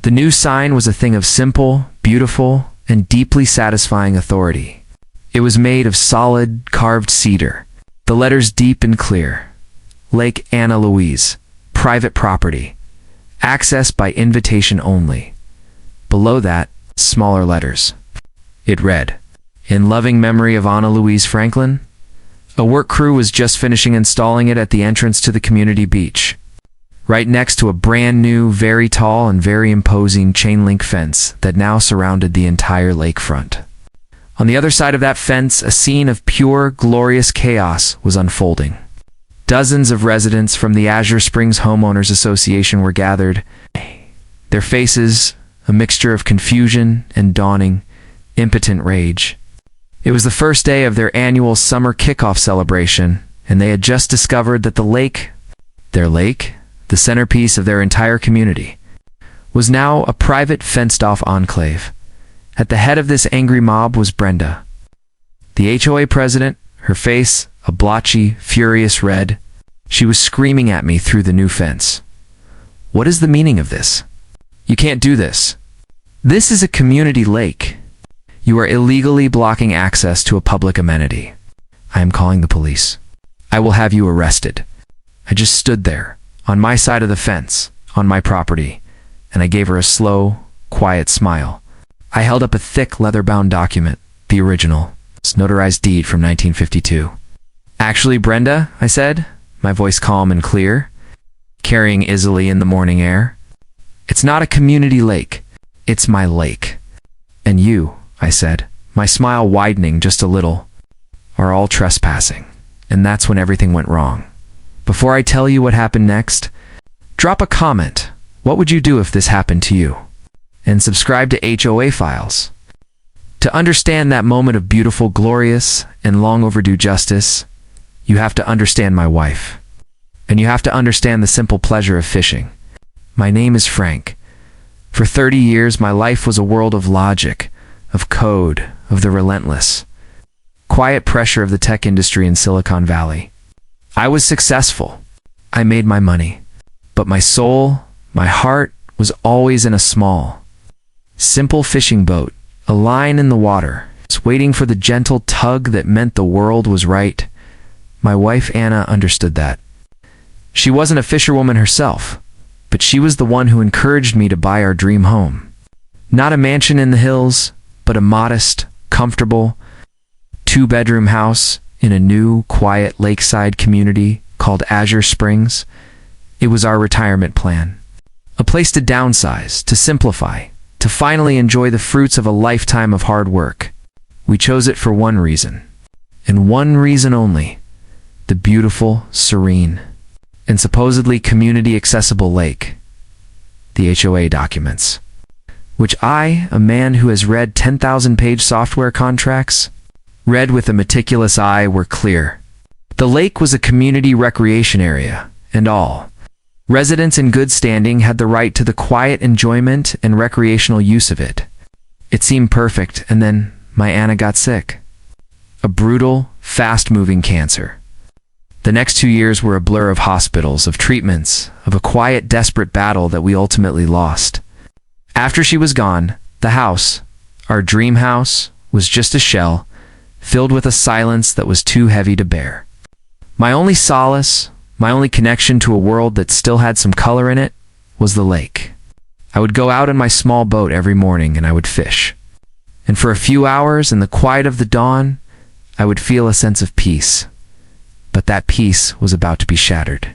The new sign was a thing of simple, beautiful, and deeply satisfying authority. It was made of solid, carved cedar. The letters deep and clear. Lake Anna Louise. Private property. Access by invitation only. Below that, smaller letters. It read, "In loving memory of Anna Louise Franklin." A work crew was just finishing installing it at the entrance to the community beach, right next to a brand new, very tall and very imposing chain-link fence that now surrounded the entire lakefront. On the other side of that fence, a scene of pure, glorious chaos was unfolding. Dozens of residents from the Azure Springs Homeowners Association were gathered, their faces a mixture of confusion and dawning, impotent rage. It was the first day of their annual summer kickoff celebration, and they had just discovered that the lake, their lake, the centerpiece of their entire community, was now a private fenced-off enclave. At the head of this angry mob was Brenda, the HOA president, her face a blotchy, furious red. She was screaming at me through the new fence. "What is the meaning of this? You can't do this. This is a community lake. You are illegally blocking access to a public amenity. I am calling the police. I will have you arrested." I just stood there, on my side of the fence, on my property, and I gave her a slow, quiet smile. I held up a thick leather-bound document, the original, notarized deed from 1952. "Actually, Brenda," I said, my voice calm and clear, carrying easily in the morning air, "it's not a community lake. It's my lake. And you," I said, my smile widening just a little, "are all trespassing." And that's when everything went wrong. Before I tell you what happened next, drop a comment. What would you do if this happened to you? And subscribe to HOA Files. To understand that moment of beautiful, glorious, and long overdue justice, you have to understand my wife. And you have to understand the simple pleasure of fishing. My name is Frank. For 30 years, my life was a world of logic, of code, of the relentless, quiet pressure of the tech industry in Silicon Valley. I was successful. I made my money. But my soul, my heart, was always in a small, simple fishing boat, a line in the water, waiting for the gentle tug that meant the world was right. My wife Anna understood that. She wasn't a fisherwoman herself, but she was the one who encouraged me to buy our dream home. Not a mansion in the hills, but a modest, comfortable, two-bedroom house in a new, quiet lakeside community called Azure Springs. It was our retirement plan. A place to downsize, to simplify, to finally enjoy the fruits of a lifetime of hard work. We chose it for one reason, and one reason only: the beautiful, serene, and supposedly community-accessible lake. The HOA documents, which I, a man who has read 10,000-page software contracts, read with a meticulous eye, were clear. The lake was a community recreation area, and all residents in good standing had the right to the quiet enjoyment and recreational use of it. It seemed perfect, and then my Anna got sick. A brutal, fast-moving cancer. The next 2 years were a blur of hospitals, of treatments, of a quiet, desperate battle that we ultimately lost. After she was gone, the house, our dream house, was just a shell, filled with a silence that was too heavy to bear. My only solace, my only connection to a world that still had some color in it, was the lake. I would go out in my small boat every morning and I would fish. And for a few hours in the quiet of the dawn, I would feel a sense of peace. But that peace was about to be shattered.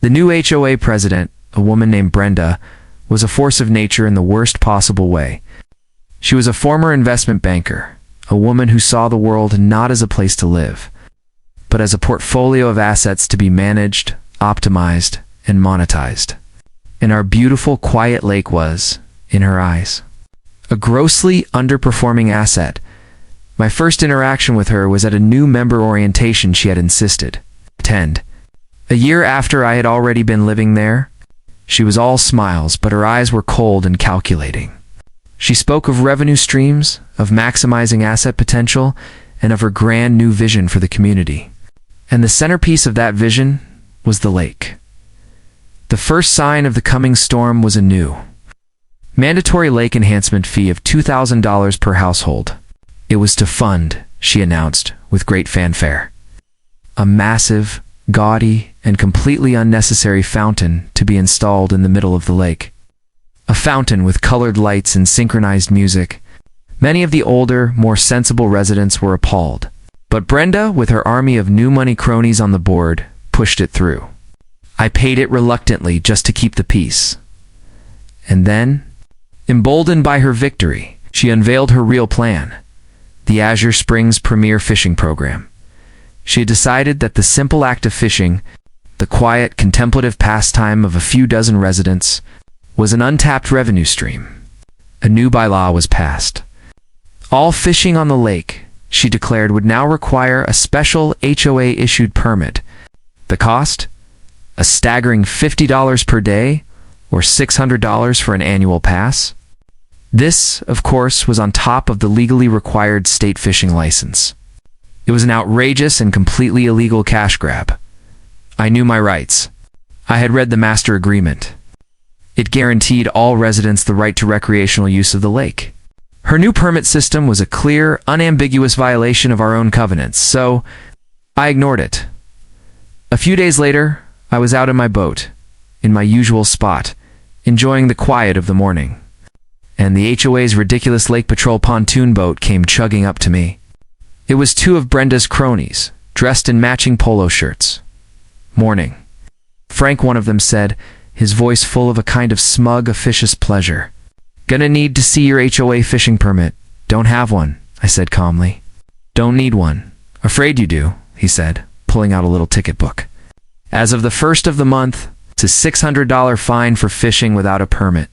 The new HOA president, a woman named Brenda, was a force of nature in the worst possible way. She was a former investment banker, a woman who saw the world not as a place to live, but as a portfolio of assets to be managed, optimized, and monetized. And our beautiful, quiet lake was, in her eyes, a grossly underperforming asset. My first interaction with her was at a new member orientation she had insisted attend. A year after I had already been living there, she was all smiles, but her eyes were cold and calculating. She spoke of revenue streams, of maximizing asset potential, and of her grand new vision for the community. And the centerpiece of that vision was the lake. The first sign of the coming storm was anew. Mandatory lake enhancement fee of $2,000 per household. It was to fund, she announced, with great fanfare, a massive, gaudy, and completely unnecessary fountain to be installed in the middle of the lake. A fountain with colored lights and synchronized music. Many of the older, more sensible residents were appalled. But Brenda, with her army of new money cronies on the board, pushed it through. I paid it reluctantly just to keep the peace. And then, emboldened by her victory, she unveiled her real plan, the Azure Springs Premier Fishing Program. She had decided that the simple act of fishing, the quiet, contemplative pastime of a few dozen residents, was an untapped revenue stream. A new bylaw was passed. All fishing on the lake, she declared, would now require a special HOA-issued permit. The cost? A staggering $50 per day, or $600 for an annual pass. This, of course, was on top of the legally required state fishing license. It was an outrageous and completely illegal cash grab. I knew my rights. I had read the master agreement. It guaranteed all residents the right to recreational use of the lake. Her new permit system was a clear, unambiguous violation of our own covenants, so I ignored it. A few days later, I was out in my boat, in my usual spot, enjoying the quiet of the morning. And the HOA's ridiculous Lake Patrol pontoon boat came chugging up to me. It was two of Brenda's cronies, dressed in matching polo shirts. "Morning," Frank, one of them, said, his voice full of a kind of smug, officious pleasure. "Gonna need to see your HOA fishing permit. Don't have one," I said calmly. "Don't need one. Afraid you do," he said, pulling out a little ticket book. "As of the 1st of the month, it's a $600 fine for fishing without a permit."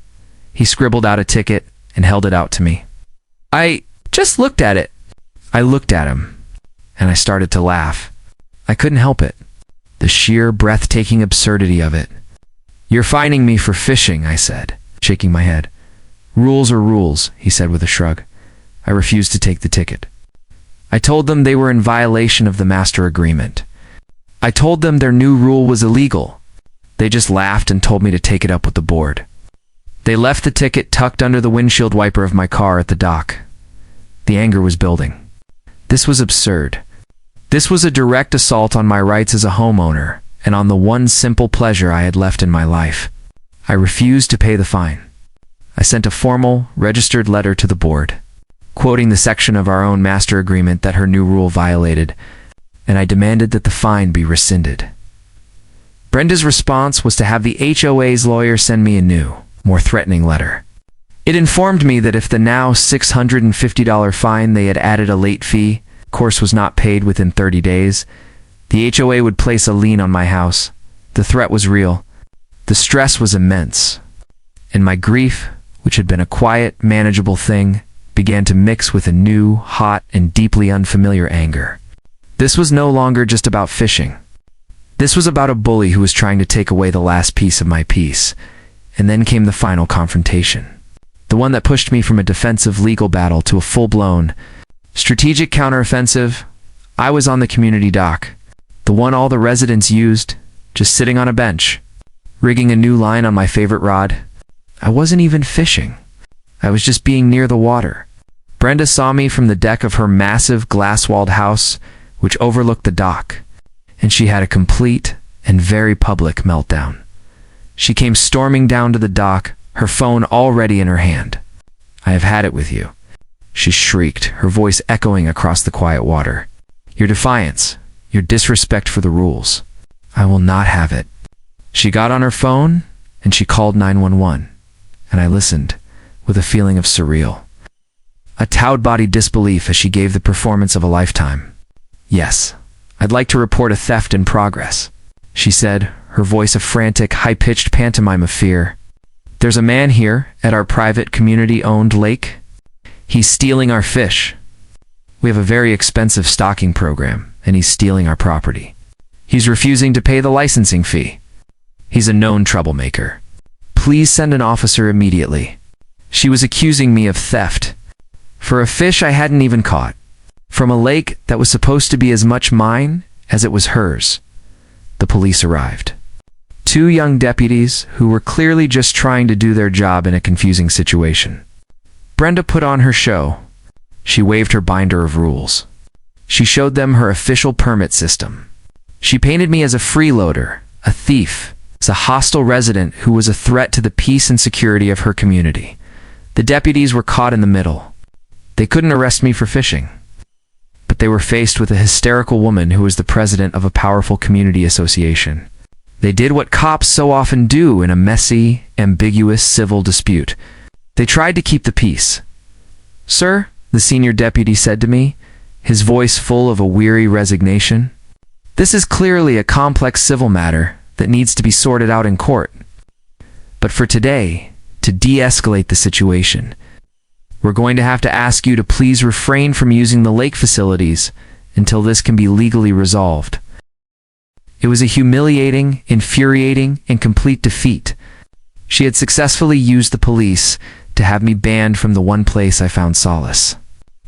He scribbled out a ticket and held it out to me. I just looked at it. I looked at him, and I started to laugh. I couldn't help it. The sheer, breathtaking absurdity of it. "You're fining me for fishing," I said, shaking my head. "Rules are rules," he said with a shrug. I refused to take the ticket. I told them they were in violation of the master agreement. I told them their new rule was illegal. They just laughed and told me to take it up with the board. They left the ticket tucked under the windshield wiper of my car at the dock. The anger was building. This was absurd. This was a direct assault on my rights as a homeowner and on the one simple pleasure I had left in my life. I refused to pay the fine. I sent a formal, registered letter to the board, quoting the section of our own master agreement that her new rule violated, and I demanded that the fine be rescinded. Brenda's response was to have the HOA's lawyer send me a new, more threatening letter. It informed me that if the now $650 fine they had added a late fee, course, was not paid within 30 days, the HOA would place a lien on my house. The threat was real. The stress was immense. And my grief, which had been a quiet, manageable thing, began to mix with a new, hot, and deeply unfamiliar anger. This was no longer just about fishing. This was about a bully who was trying to take away the last piece of my peace. And then came the final confrontation. The one that pushed me from a defensive legal battle to a full-blown, strategic counteroffensive. I was on the community dock, the one all the residents used, just sitting on a bench, rigging a new line on my favorite rod. I wasn't even fishing. I was just being near the water. Brenda saw me from the deck of her massive glass-walled house, which overlooked the dock, and she had a complete and very public meltdown. She came storming down to the dock, her phone already in her hand. "I have had it with you," she shrieked, her voice echoing across the quiet water. "Your defiance, your disrespect for the rules. I will not have it." She got on her phone, and she called 911, and I listened, with a feeling of surreal. A towed-bodied disbelief as she gave the performance of a lifetime. "Yes, I'd like to report a theft in progress," she said, her voice a frantic, high-pitched pantomime of fear. "There's a man here at our private community-owned lake. He's stealing our fish. We have a very expensive stocking program, and he's stealing our property. He's refusing to pay the licensing fee. He's a known troublemaker. Please send an officer immediately." She was accusing me of theft for a fish I hadn't even caught, from a lake that was supposed to be as much mine as it was hers. The police arrived. two young deputies who were clearly just trying to do their job in a confusing situation. Brenda put on her show. She waved her binder of rules. She showed them her official permit system. She painted me as a freeloader, a thief, as a hostile resident who was a threat to the peace and security of her community. The deputies were caught in the middle. They couldn't arrest me for fishing, but they were faced with a hysterical woman who was the president of a powerful community association. They did what cops so often do in a messy, ambiguous civil dispute. They tried to keep the peace. "Sir," the senior deputy said to me, his voice full of a weary resignation, "this is clearly a complex civil matter that needs to be sorted out in court. But for today, to de-escalate the situation, we're going to have to ask you to please refrain from using the lake facilities until this can be legally resolved." It was a humiliating, infuriating, and complete defeat. She had successfully used the police to have me banned from the one place I found solace.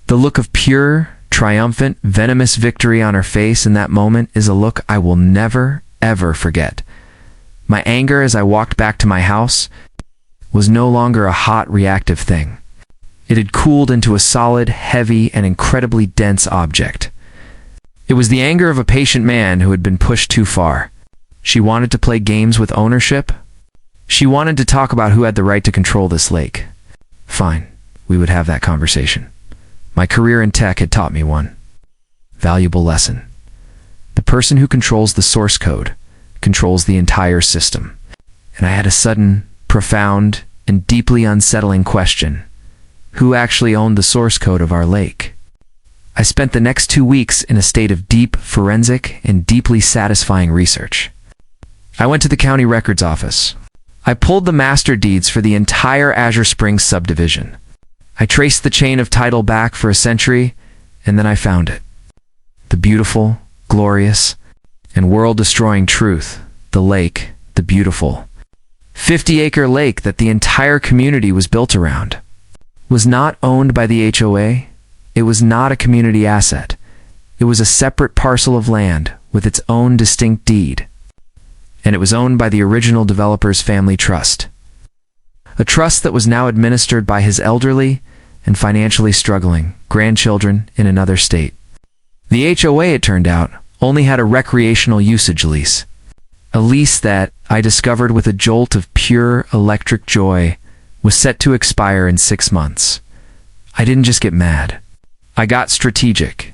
The look of pure, triumphant, venomous victory on her face in that moment is a look I will never, ever forget. My anger as I walked back to my house was no longer a hot, reactive thing. It had cooled into a solid, heavy, and incredibly dense object. It was the anger of a patient man who had been pushed too far. She wanted to play games with ownership. She wanted to talk about who had the right to control this lake. Fine, we would have that conversation. My career in tech had taught me one valuable lesson. The person who controls the source code controls the entire system. And I had a sudden, profound, and deeply unsettling question. Who actually owned the source code of our lake? I spent the next 2 weeks in a state of deep, forensic, and deeply satisfying research. I went to the county records office. I pulled the master deeds for the entire Azure Springs subdivision. I traced the chain of title back for a century, and then I found it. The beautiful, glorious, and world-destroying truth, the lake, the beautiful 50-acre lake that the entire community was built around, was not owned by the HOA. It was not a community asset. It was a separate parcel of land with its own distinct deed. And it was owned by the original developer's family trust. A trust that was now administered by his elderly and financially struggling grandchildren in another state. The HOA, it turned out, only had a recreational usage lease. A lease that, I discovered with a jolt of pure electric joy, was set to expire in 6 months. I didn't just get mad. I got strategic.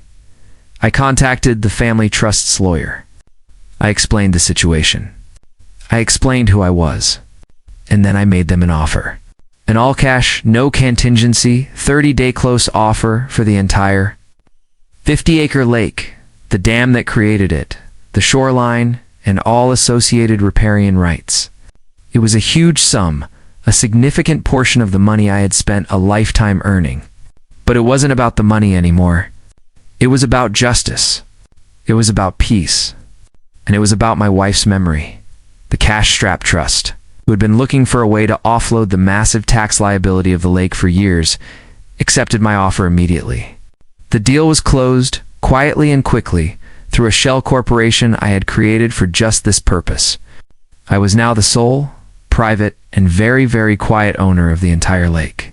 I contacted the family trust's lawyer. I explained the situation. I explained who I was. And then I made them an offer. An all-cash, no contingency, 30-day close offer for the entire 50-acre lake, the dam that created it, the shoreline, and all associated riparian rights. It was a huge sum, a significant portion of the money I had spent a lifetime earning. But it wasn't about the money anymore. It was about justice. It was about peace. And it was about my wife's memory, the cash-strapped trust, who had been looking for a way to offload the massive tax liability of the lake for years, accepted my offer immediately. The deal was closed, quietly and quickly, through a shell corporation I had created for just this purpose. I was now the sole, private, and very, very quiet owner of the entire lake.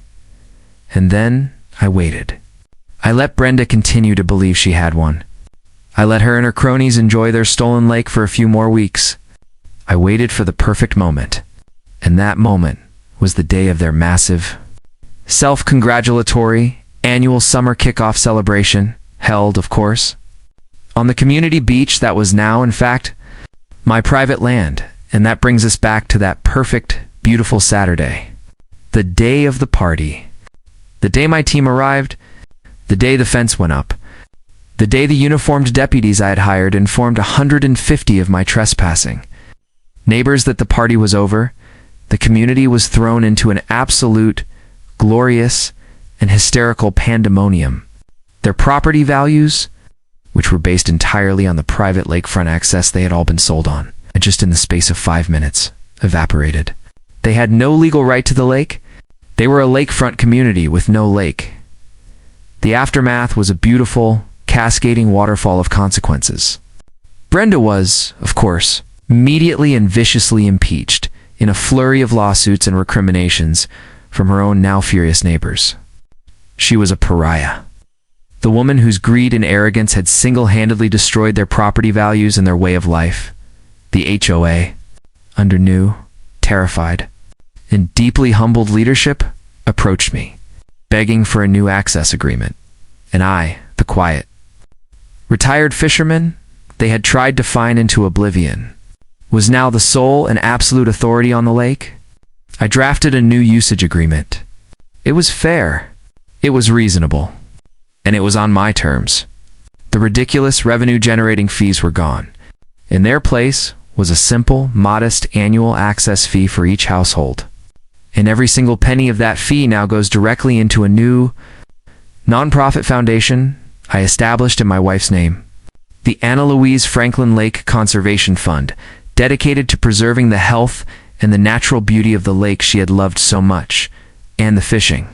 And then I waited. I let Brenda continue to believe she had one. I let her and her cronies enjoy their stolen lake for a few more weeks. I waited for the perfect moment. And that moment was the day of their massive, self-congratulatory, annual summer kickoff celebration, held, of course, on the community beach that was now, in fact, my private land. And that brings us back to that perfect, beautiful Saturday. The day of the party. The day my team arrived. The day the fence went up. The day the uniformed deputies I had hired informed 150 of my trespassing. Neighbors that the party was over. The community was thrown into an absolute, glorious, and hysterical pandemonium. Their property values, which were based entirely on the private lakefront access they had all been sold on, and just in the space of 5 minutes, evaporated. They had no legal right to the lake. They were a lakefront community with no lake. The aftermath was a beautiful, cascading waterfall of consequences. Brenda was, of course, immediately and viciously impeached in a flurry of lawsuits and recriminations from her own now furious neighbors. She was a pariah. The woman whose greed and arrogance had single-handedly destroyed their property values and their way of life. The HOA, under new, terrified, and deeply humbled leadership, approached me, begging for a new access agreement. And I, the quiet, retired fisherman they had tried to fine into oblivion, was now the sole and absolute authority on the lake. I drafted a new usage agreement. It was fair, it was reasonable, and it was on my terms. The ridiculous revenue-generating fees were gone. In their place was a simple, modest annual access fee for each household. And every single penny of that fee now goes directly into a new nonprofit foundation I established in my wife's name. The Anna Louise Franklin Lake Conservation Fund, dedicated to preserving the health and the natural beauty of the lake she had loved so much, and the fishing.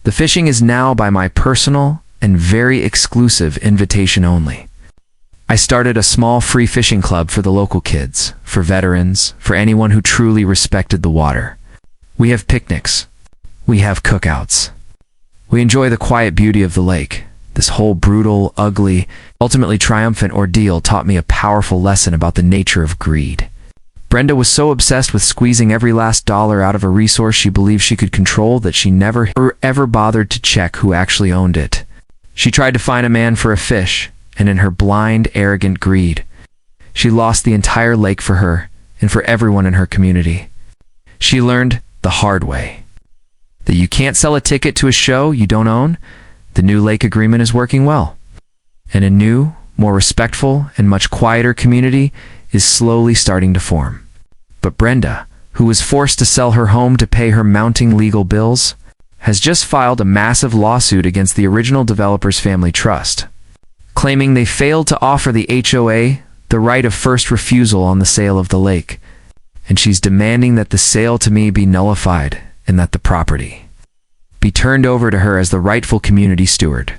The fishing is now by my personal and very exclusive invitation only. I started a small free fishing club for the local kids, for veterans, for anyone who truly respected the water. We have picnics. We have cookouts. We enjoy the quiet beauty of the lake. This whole brutal, ugly, ultimately triumphant ordeal taught me a powerful lesson about the nature of greed. Brenda was so obsessed with squeezing every last dollar out of a resource she believed she could control that she never ever bothered to check who actually owned it. She tried to find a man for a fish, and in her blind, arrogant greed, she lost the entire lake for her and for everyone in her community. She learned the hard way that you can't sell a ticket to a show you don't own. The new lake agreement is working well, and a new, more respectful and much quieter community is slowly starting to form. But Brenda, who was forced to sell her home to pay her mounting legal bills, has just filed a massive lawsuit against the original developer's family trust, claiming they failed to offer the HOA the right of first refusal on the sale of the lake, and she's demanding that the sale to me be nullified and that the property be turned over to her as the rightful community steward.